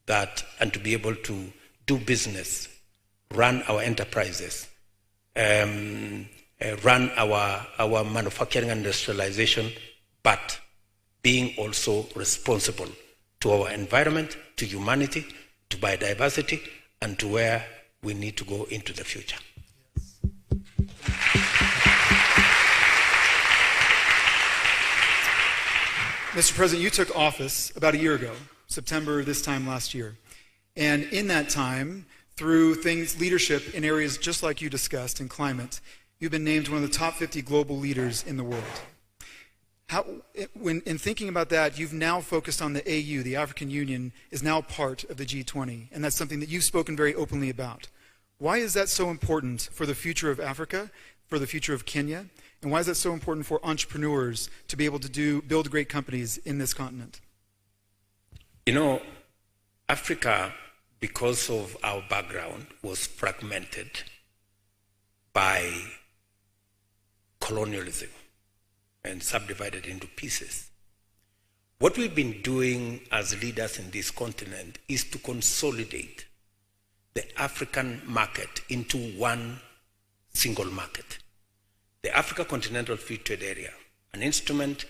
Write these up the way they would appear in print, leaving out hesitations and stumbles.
and to be able to do business, run our enterprises, run our manufacturing and industrialization, but being also responsible to our environment, to humanity, to biodiversity, and to where we need to go into the future. Mr. President, you took office about a year ago, September this time last year. And in that time, through leadership in areas just like you discussed in climate, you've been named one of the top 50 global leaders in the world. In thinking about that, you've now focused on the AU, the African Union, is now part of the G20, and that's something that you've spoken very openly about. Why is that so important for the future of Africa, for the future of Kenya, and why is that so important for entrepreneurs to be able to build great companies in this continent? You know, Africa, because of our background, was fragmented by colonialism and subdivided into pieces. What we've been doing as leaders in this continent is to consolidate the African market into one single market. The Africa Continental Free Trade Area, an instrument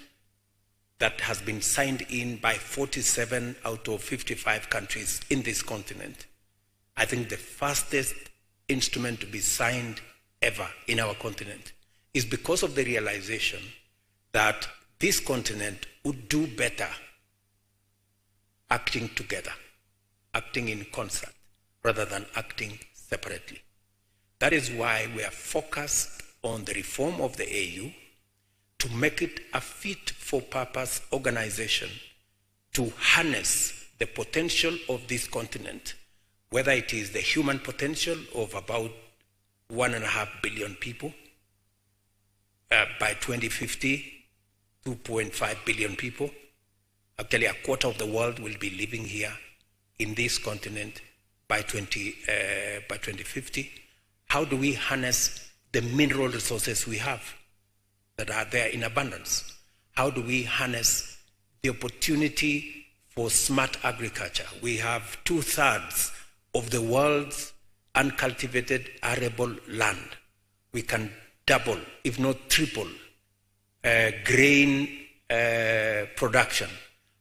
that has been signed in by 47 out of 55 countries in this continent. I think the fastest instrument to be signed ever in our continent is because of the realization that this continent would do better acting together, acting in concert, rather than acting separately. That is why we are focused on the reform of the AU to make it a fit-for-purpose organization to harness the potential of this continent, whether it is the human potential of about 1.5 billion people, by 2050, 2.5 billion people. Actually, a quarter of the world will be living here in this continent by 2050. How do we harness the mineral resources we have that are there in abundance? How do we harness the opportunity for smart agriculture? We have 2/3 of the world's uncultivated arable land. We can double, if not triple, grain production.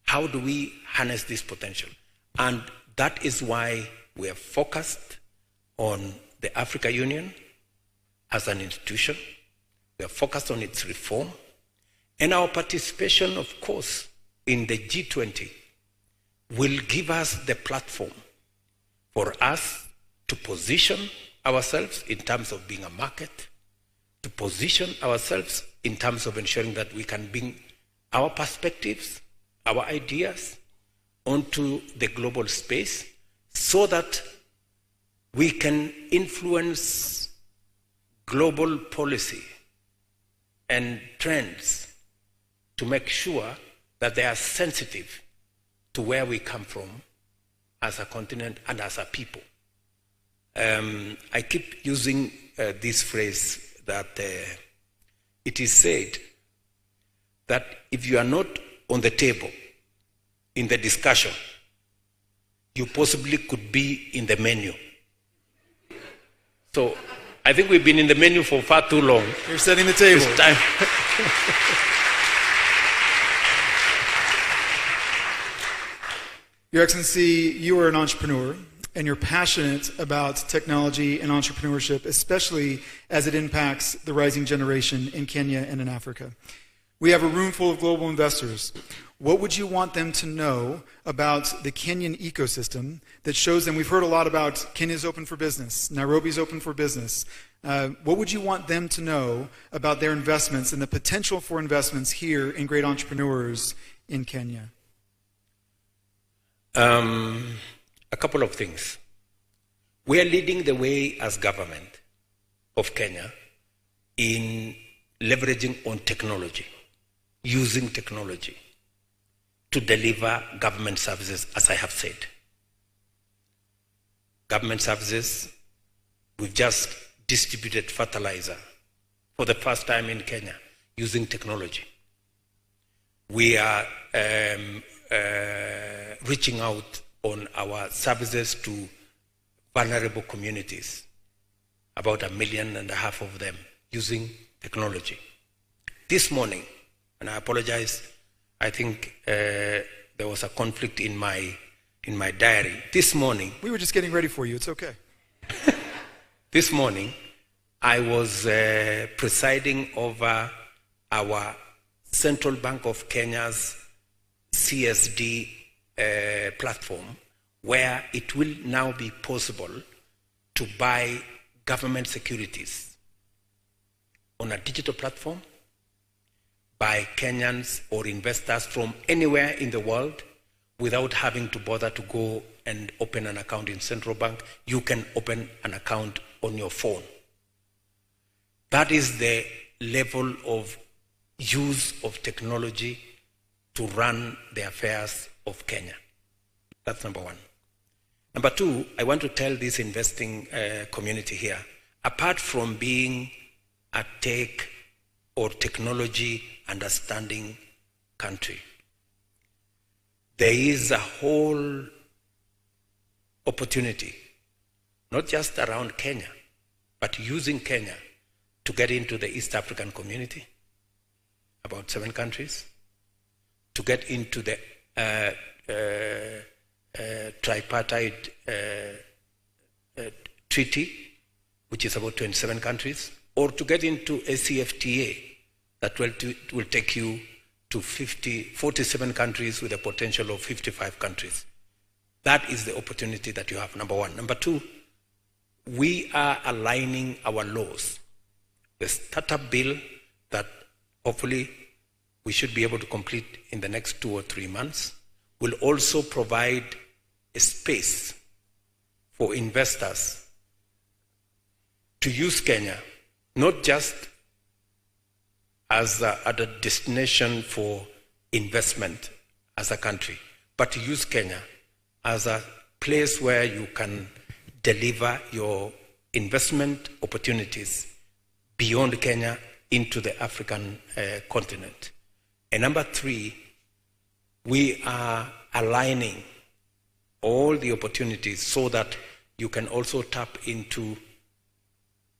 How do we harness this potential? And that is why we are focused on the African Union as an institution. We are focused on its reform. And our participation, of course, in the G20 will give us the platform for us to position ourselves in terms of being a market, to position ourselves in terms of ensuring that we can bring our perspectives, our ideas onto the global space so that we can influence global policy and trends to make sure that they are sensitive to where we come from as a continent and as a people. I keep using this phrase that it is said that if you are not on the table in the discussion, you possibly could be in the menu. So I think we've been in the menu for far too long. You're setting the table. It's time. Your Excellency, you are an entrepreneur, and you're passionate about technology and entrepreneurship, especially as it impacts the rising generation in Kenya and in Africa. We have a room full of global investors. What would you want them to know about the Kenyan ecosystem that shows them? We've heard a lot about Kenya's open for business, Nairobi's open for business. What would you want them to know about their investments and the potential for investments here in great entrepreneurs in Kenya? A couple of things. We are leading the way as government of Kenya in leveraging on technology, using technology to deliver government services, as I have said. Government services, we've just distributed fertilizer for the first time in Kenya using technology. We are reaching out on our services to vulnerable communities, about 1.5 million of them using technology. This morning, and I apologize, I think there was a conflict in my diary. This morning... We were just getting ready for you, it's okay. This morning, I was presiding over our Central Bank of Kenya's CSD platform, where it will now be possible to buy government securities on a digital platform by Kenyans or investors from anywhere in the world without having to bother to go and open an account in Central Bank. You can open an account on your phone. That is the level of use of technology to run the affairs of Kenya. That's number one. Number two, I want to tell this investing community here, apart from being a tech or technology understanding country, there is a whole opportunity, not just around Kenya, but using Kenya to get into the East African community, about 7 countries, to get into the tripartite treaty, which is about 27 countries, or to get into a CFTA that will take you to 47 countries with a potential of 55 countries. That is the opportunity that you have, number one. Number two, we are aligning our laws. The startup bill that hopefully we should be able to complete in the next 2 or 3 months will also provide a space for investors to use Kenya, not just as a destination for investment as a country, but to use Kenya as a place where you can deliver your investment opportunities beyond Kenya into the African continent. And number three, we are aligning all the opportunities so that you can also tap into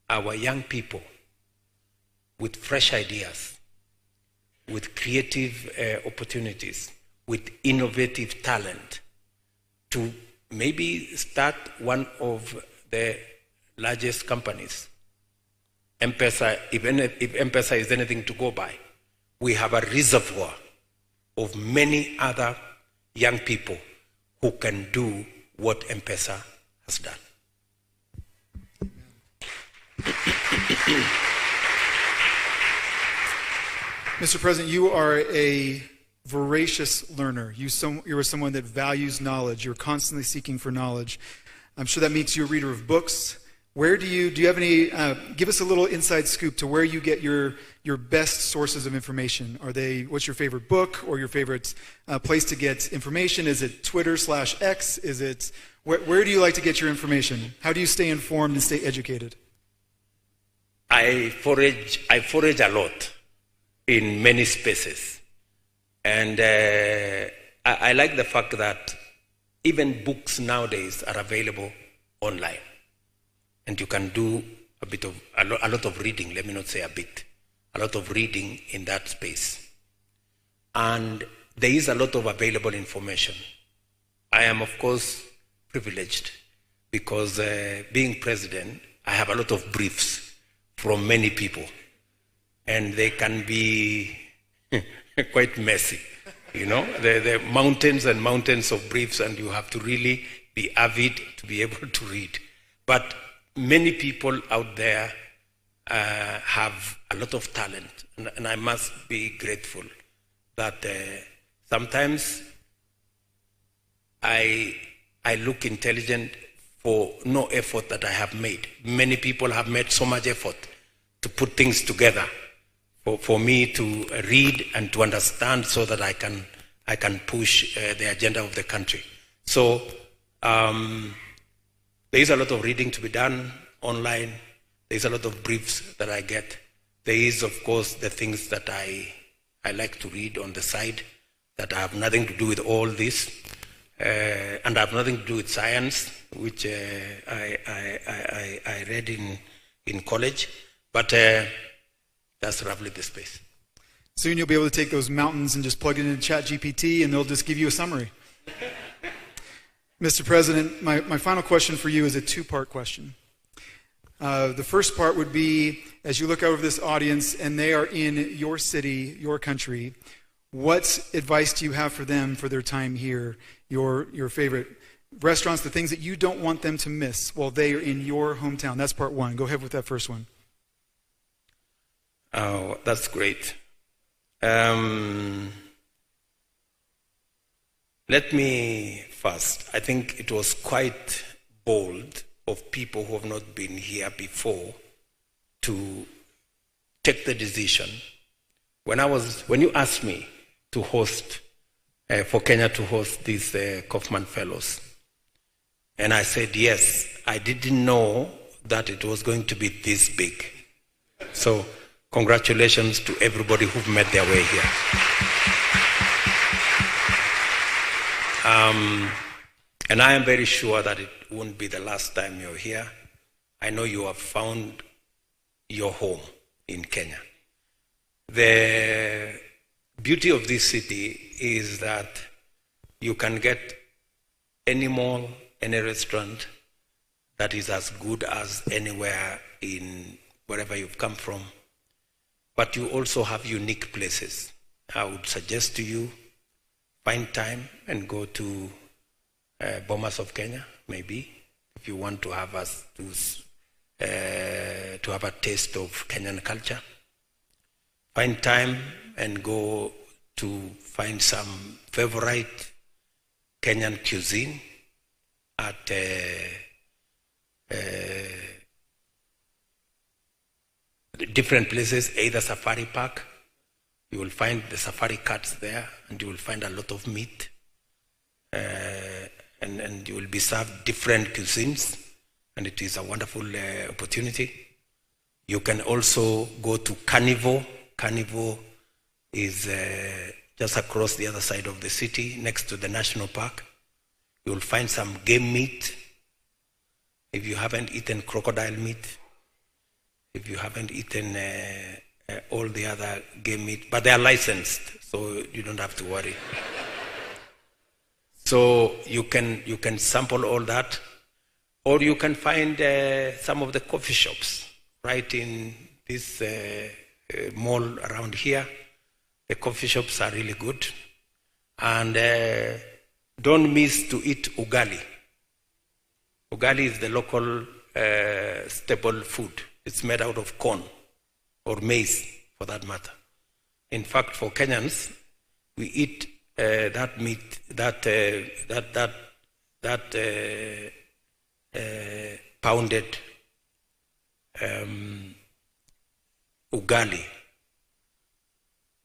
our young people with fresh ideas, with creative opportunities, with innovative talent, to maybe start one of the largest companies. M-Pesa, if M-Pesa is anything to go by, we have a reservoir of many other young people who can do what M-Pesa has done. Mr. President, you are a voracious learner. You're someone that values knowledge. You're constantly seeking for knowledge. I'm sure that makes you a reader of books. Where do you have any, give us a little inside scoop to where you get your best sources of information. What's your favorite book or your favorite place to get information? Is it Twitter/X? Where do you like to get your information? How do you stay informed and stay educated? I forage a lot in many spaces. And I like the fact that even books nowadays are available online. And you can do a lot of reading, let me not say a bit, a lot of reading in that space. And there is a lot of available information. I am, of course, privileged because being president, I have a lot of briefs from many people. And they can be quite messy, you know? There are mountains and mountains of briefs, and you have to really be avid to be able to read. But many people out there have a lot of talent, and I must be grateful that sometimes I look intelligent for no effort that I have made. Many people have made so much effort to put things together for me to read and to understand so that I can push the agenda of the country. So there is a lot of reading to be done online. There is a lot of briefs that I get. There is, of course, the things that I like to read on the side that have nothing to do with all this. and I have nothing to do with science, which I read in college, but that's roughly the space. Soon you'll be able to take those mountains and just plug it into ChatGPT, and they'll just give you a summary. Mr. President, my final question for you is a two-part question. The first part would be, as you look over this audience and they are in your city, your country, what advice do you have for them for their time here, your favorite restaurants, the things that you don't want them to miss while they are in your hometown? That's part one. Go ahead with that first one. Oh, that's great. Let me first, I think it was quite bold of people who have not been here before to take the decision. When you asked me to host, for Kenya to host these Kauffman Fellows, and I said yes, I didn't know that it was going to be this big. So congratulations to everybody who've made their way here. And I am very sure that it won't be the last time you're here. I know you have found your home in Kenya. The beauty of this city is that you can get any mall, any restaurant that is as good as anywhere in wherever you've come from. But you also have unique places. I would suggest to you, find time and go to Bomas of Kenya, maybe, if you want to have a taste of Kenyan culture. Find time and go to find some favorite Kenyan cuisine at different places, either Safari Park. You will find the safari cats there, and you will find a lot of meat. And you will be served different cuisines, and it is a wonderful opportunity. You can also go to Carnival. Carnival is just across the other side of the city, next to the national park. You will find some game meat. If you haven't eaten crocodile meat, if you haven't eaten all the other game meat, but they are licensed, so you don't have to worry. So you can sample all that, or you can find some of the coffee shops right in this mall around here. The coffee shops are really good, and don't miss to eat ugali. Ugali is the local staple food. It's made out of corn or maize, for that matter. In fact, for Kenyans, we eat that meat, pounded ugali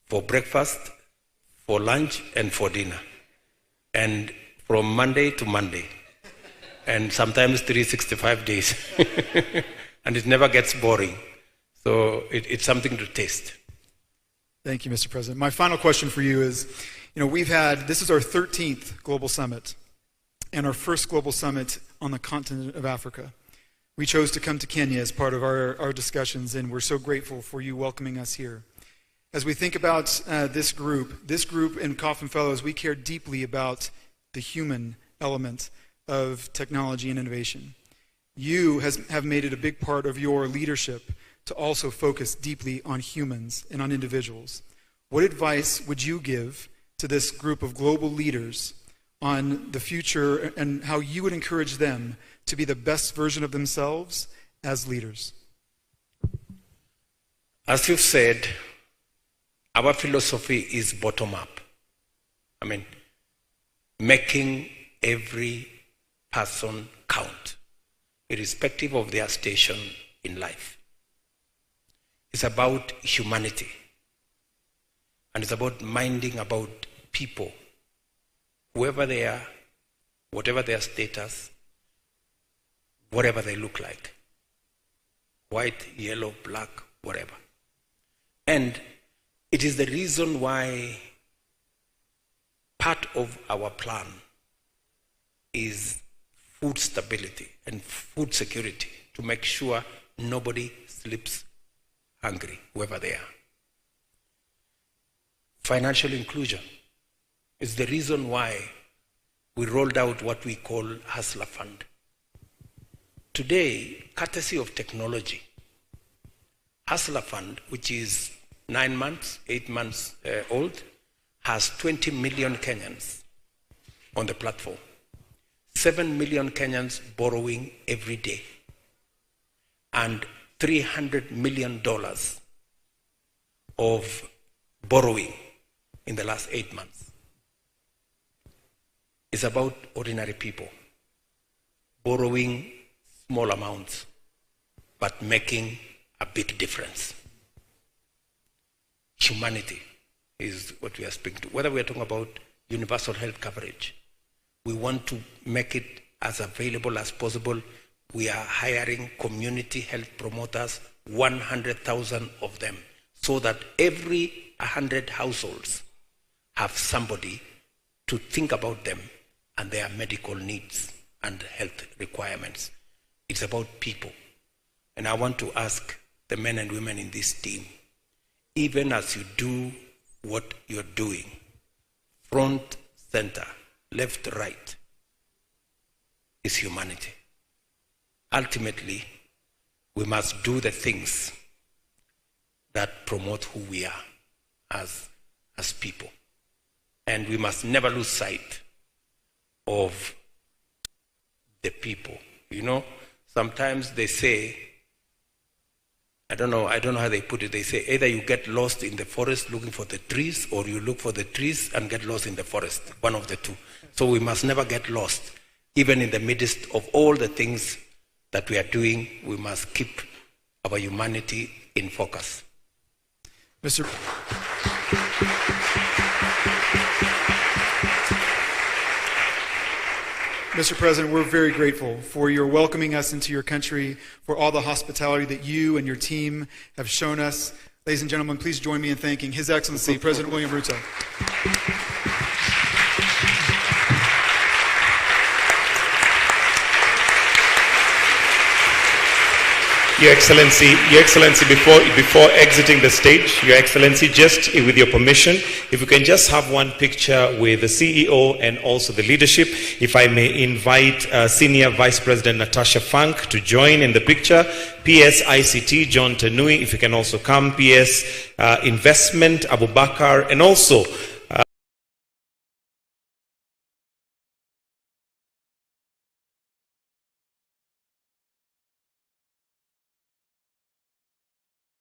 for breakfast, for lunch, and for dinner, and from Monday to Monday, and sometimes 365 days, and it never gets boring. So it's something to taste. Thank you, Mr. President. My final question for you is, this is our 13th Global Summit, and our first Global Summit on the continent of Africa. We chose to come to Kenya as part of our discussions, and we're so grateful for you welcoming us here. As we think about this group and Kauffman Fellows, we care deeply about the human element of technology and innovation. You have made it a big part of your leadership to also focus deeply on humans and on individuals. What advice would you give to this group of global leaders on the future and how you would encourage them to be the best version of themselves as leaders? As you've said, our philosophy is bottom-up. Making every person count, irrespective of their station in life. It's about humanity. And it's about minding about people, whoever they are, whatever their status, whatever they look like. White, yellow, black, whatever. And it is the reason why part of our plan is food stability and food security, to make sure nobody sleeps hungry, whoever they are. Financial inclusion is the reason why we rolled out what we call Hustler Fund. Today, courtesy of technology, Hustler Fund, which is 9 months, 8 months old, has 20 million Kenyans on the platform. 7 million Kenyans borrowing every day. And $300 million of borrowing in the last 8 months. It's about ordinary people borrowing small amounts, but making a big difference. Humanity is what we are speaking to. Whether we are talking about universal health coverage, we want to make it as available as possible. We are hiring community health promoters, 100,000 of them, so that every 100 households have somebody to think about them and their medical needs and health requirements. It's about people. And I want to ask the men and women in this team, even as you do what you're doing, front, center, left, right, is humanity. Ultimately, we must do the things that promote who we are as people. And we must never lose sight of the people. You know, sometimes they say, I don't know how they put it. They say either you get lost in the forest looking for the trees, or you look for the trees and get lost in the forest, one of the two. So we must never get lost. Even in the midst of all the things that we are doing, we must keep our humanity in focus. Mr. President, we're very grateful for your welcoming us into your country, for all the hospitality that you and your team have shown us. Ladies and gentlemen, please join me in thanking His Excellency, President William Ruto. Your Excellency, before exiting the stage, Your Excellency, just with your permission, if we can just have one picture with the CEO and also the leadership. If I may invite Senior Vice President Natasha Funk to join in the picture. PS ICT, John Tenui, if you can also come. PS Investment, Abubakar, and also